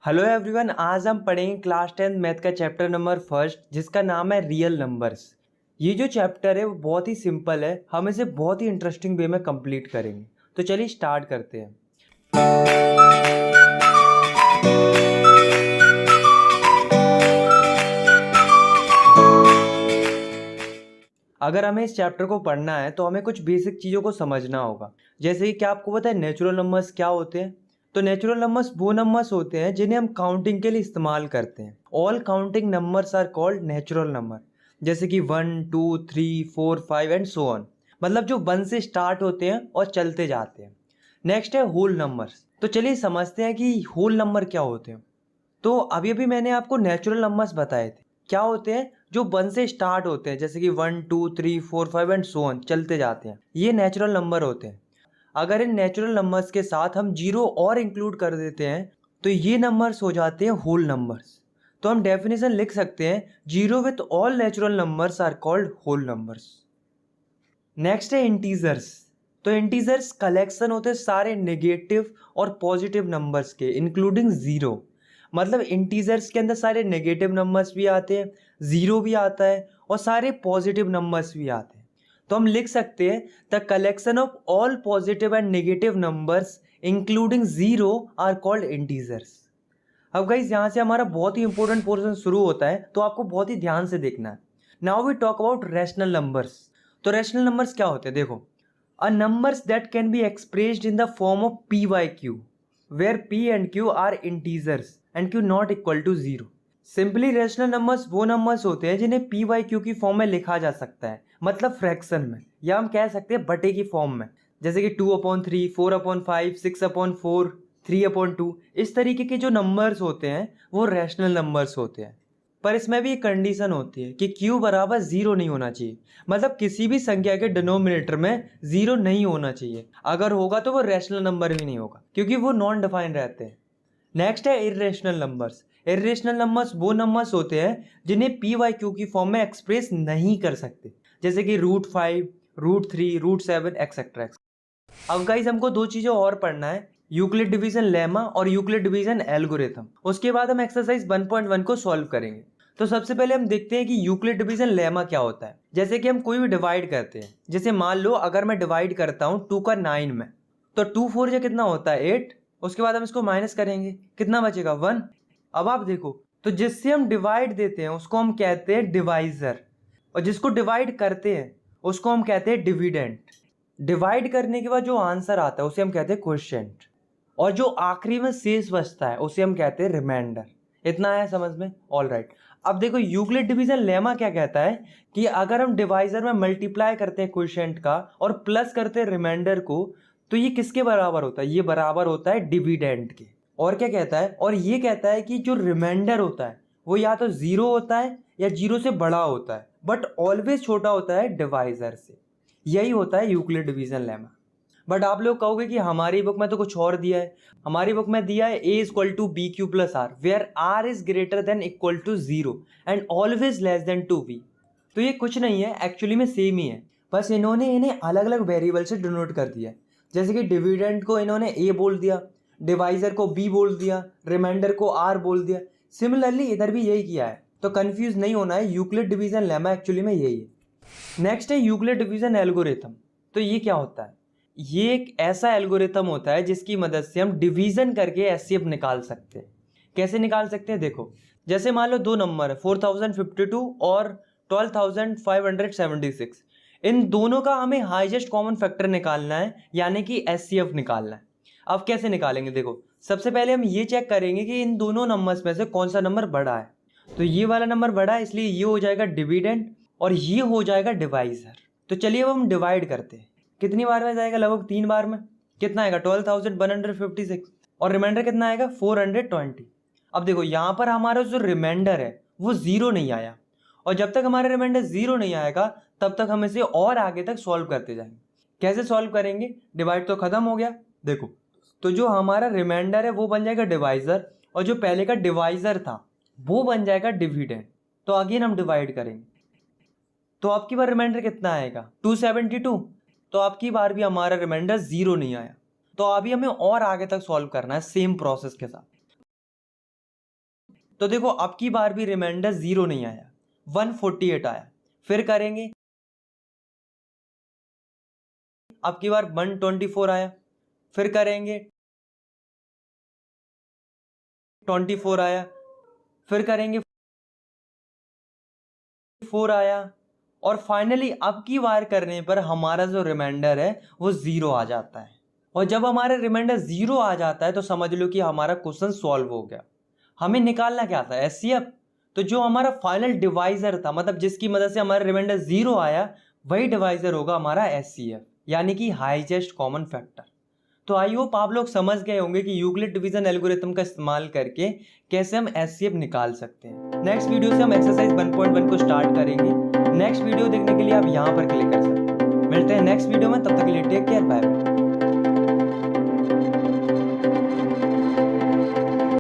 Hello everyone, आज हम पढ़ेंगे क्लास 10 मैथ का चैप्टर नंबर फर्स्ट जिसका नाम है रियल नंबर्स। ये जो चैप्टर है वो बहुत ही सिंपल है, हम इसे बहुत ही इंटरेस्टिंग वे में कंप्लीट करेंगे। तो चलिए स्टार्ट करते हैं। अगर हमें इस चैप्टर को पढ़ना है तो हमें कुछ बेसिक चीज़ों को समझना होगा। जैसे कि क्या आपको पता है नेचुरल नंबर्स क्या होते हैं? तो नेचुरल नंबर्स वो नंबर्स होते हैं जिन्हें हम काउंटिंग के लिए इस्तेमाल करते हैं। All counting numbers are called natural number. जैसे कि 1 2 3 4 5 एंड सो ऑन, मतलब जो 1 से स्टार्ट होते हैं और चलते जाते हैं। नेक्स्ट है होल नंबर्स। तो चलिए समझते हैं कि होल नंबर क्या होते हैं। तो अभी अभी मैंने आपको नेचुरल नंबर्स बताए थे, क्या होते हैं? जो 1 से स्टार्ट होते हैं, जैसे कि 1 2 3 4 5 एंड सो ऑन, चलते जाते हैं, ये नेचुरल नंबर होते हैं। अगर इन नेचुरल नंबर्स के साथ हम जीरो और इंक्लूड कर देते हैं तो ये नंबर्स हो जाते हैं होल नंबर्स। तो हम डेफिनेशन लिख सकते हैं, zero with all natural numbers are called whole numbers. Next है इंटीजर्स। तो इंटीजर्स कलेक्शन होते हैं सारे नेगेटिव और पॉजिटिव नंबर्स के, इंक्लूडिंग ज़ीरो। मतलब इंटीजर्स के अंदर सारे नेगेटिव नंबर्स भी आते हैं, ज़ीरो भी आता है और सारे पॉजिटिव नंबर्स भी आते हैं। तो हम लिख सकते हैं the collection of all positive and negative numbers including zero are called integers. अब गाइस यहाँ से हमारा बहुत ही इंपॉर्टेंट पोर्शन शुरू होता है, तो आपको बहुत ही ध्यान से देखना है। Now we talk about rational numbers. तो रैशनल नंबर्स क्या होते हैं? देखो, a numbers that can be expressed in the form of p by q, where p and q are integers and q not equal to zero. Simply rational numbers वो नंबर्स होते हैं जिन्हें p by q की फॉर्म में लिखा जा सकता है, मतलब फ्रैक्शन में, या हम कह सकते हैं बटे की फॉर्म में। जैसे कि 2/3, 4/5, 6/4, 3/2। इस तरीके के जो नंबर्स होते हैं वो रैशनल नंबर्स होते हैं। पर इसमें भी एक कंडीशन होती है कि q बराबर जीरो नहीं होना चाहिए, मतलब किसी भी संख्या के डिनोमिनेटर में जीरो नहीं होना चाहिए। अगर होगा तो वो रैशनल नंबर भी नहीं होगा, क्योंकि वो नॉन डिफाइंड रहते हैं। नेक्स्ट है इर्रेशनल नंबर्स। इर्रेशनल नंबर्स वो नंबर्स होते हैं जिन्हें p by q की फॉर्म में एक्सप्रेस नहीं कर सकते, जैसे कि √5, √3, √7 एक्सेट्रा। अब गाइस हमको दो चीजें और पढ़ना है, यूक्लिड डिवीजन लेमा और यूक्लिड डिवीजन एल्गोरिथम। उसके बाद हम एक्सरसाइज 1.1 को सॉल्व करेंगे। तो सबसे पहले हम देखते हैं कि यूक्लिड डिवीजन लेमा क्या होता है। जैसे कि हम कोई भी डिवाइड करते हैं, जैसे मान लो अगर मैं डिवाइड करता हूँ 2 का 9 में, तो 2 4 जा कितना होता है 8। उसके बाद हम इसको माइनस करेंगे, कितना बचेगा 1। अब आप देखो, तो जिससे हम डिवाइड देते हैं उसको हम कहते हैं डिवाइजर, और जिसको डिवाइड करते हैं उसको हम कहते हैं डिविडेंड। डिवाइड करने के बाद जो आंसर आता है उसे हम कहते हैं क्वोशिएंट, और जो आखिरी में शेष बचता है उसे हम कहते हैं रिमाइंडर। इतना है समझ में? All right. अब देखो यूक्लिड डिवीजन लेमा क्या कहता है कि अगर हम डिवाइजर में मल्टीप्लाई करते हैं क्वोशिएंट का और प्लस करते हैं रिमाइंडर को, तो ये किसके बराबर होता है? ये बराबर होता है डिविडेंड के। और क्या कहता है? और ये कहता है कि जो रिमाइंडर होता है वो या तो जीरो होता है या जीरो से बड़ा होता है, बट ऑलवेज छोटा होता है डिवाइजर से। यही होता है यूक्लिड डिवीजन लेमा। बट आप लोग कहोगे कि हमारी बुक में तो कुछ और दिया है। हमारी बुक में दिया है a equal to b q plus r, where r is greater than equal to zero and always less than 2v। तो ये कुछ नहीं है, एक्चुअली में सेम ही है, बस इन्होंने इन्हें अलग अलग वेरिएबल से डिनोट कर दिया। जैसे कि डिविडेंड को इन्होंने a बोल दिया, डिवाइजर को b बोल दिया, रिमाइंडर को r बोल दिया। सिमिलरली इधर भी यही किया है, तो कंफ्यूज नहीं होना है, यूक्लिड डिवीजन लेमा एक्चुअली में यही है। नेक्स्ट है यूक्लिड डिवीजन एल्गोरिथम। तो ये क्या होता है? ये एक ऐसा एल्गोरिथम होता है जिसकी मदद से हम डिवीजन करके एचसीएफ निकाल सकते हैं। कैसे निकाल सकते हैं? देखो, जैसे मान लो दो नंबर है 4052 और 12576। इन दोनों का हमें हाईएस्ट कॉमन फैक्टर निकालना है, यानी कि एचसीएफ निकालना है। अब कैसे निकालेंगे? देखो, सबसे पहले हम ये चेक करेंगे कि इन दोनों नंबर्स में से कौन सा नंबर बड़ा है। तो ये वाला नंबर बड़ा है, इसलिए ये हो जाएगा डिविडेंड और ये हो जाएगा डिवाइजर। तो चलिए अब हम डिवाइड करते हैं। कितनी बार में जाएगा? लगभग 3 बार में। कितना आएगा? 12,156। और रिमाइंडर कितना आएगा? 420। अब देखो यहाँ पर हमारा जो रिमाइंडर है वो जीरो नहीं आया, और जब तक हमारा रिमाइंडर जीरो नहीं आएगा तब तक हम इसे और आगे तक सॉल्व करते जाएंगे। कैसे सॉल्व करेंगे? डिवाइड तो खत्म हो गया। देखो, तो जो हमारा रिमाइंडर है वो बन जाएगा डिवाइजर, और जो पहले का डिवाइजर था वो बन जाएगा डिविडेंड। तो अगेन हम डिवाइड करेंगे, तो आपकी बार रिमाइंडर कितना आएगा? 272। तो आपकी बार भी हमारा रिमाइंडर जीरो नहीं आया। तो अभी हमें और आगे तक सॉल्व करना है सेम प्रोसेस के साथ। तो देखो अब की बार भी रिमाइंडर 0 नहीं आया, 148 आया। फिर करेंगे, अब की बार 124 आया। फिर करेंगे 24 आया। फिर करेंगे 4 आया। और फाइनली अब की बार करने पर हमारा जो रिमाइंडर है वो 0 आ जाता है। और जब हमारा रिमाइंडर 0 आ जाता है तो समझ लो कि हमारा क्वेश्चन सॉल्व हो गया। हमें निकालना क्या था, एचसीएफ। तो जो हमारा फाइनल डिवाइजर था, मतलब जिसकी मदद से हमारा रिमाइंडर 0 आया, वही डिवाइजर होगा हमारा एचसीएफ, यानी कि हाईएस्ट कॉमन फैक्टर। तो आई होप आप लोग समझ गए होंगे कि यूक्लिड डिवीजन एल्गोरिथम का इस्तेमाल करके कैसे हम एचसीएफ निकाल सकते हैं। नेक्स्ट वीडियो से हम एक्सरसाइज 1.1 को स्टार्ट करेंगे। नेक्स्ट वीडियो देखने के लिए आप यहाँ पर क्लिक कर सकते हैं। मिलते हैं नेक्स्ट वीडियो में, तब तक के लिए टेक केयर, बाय बाय।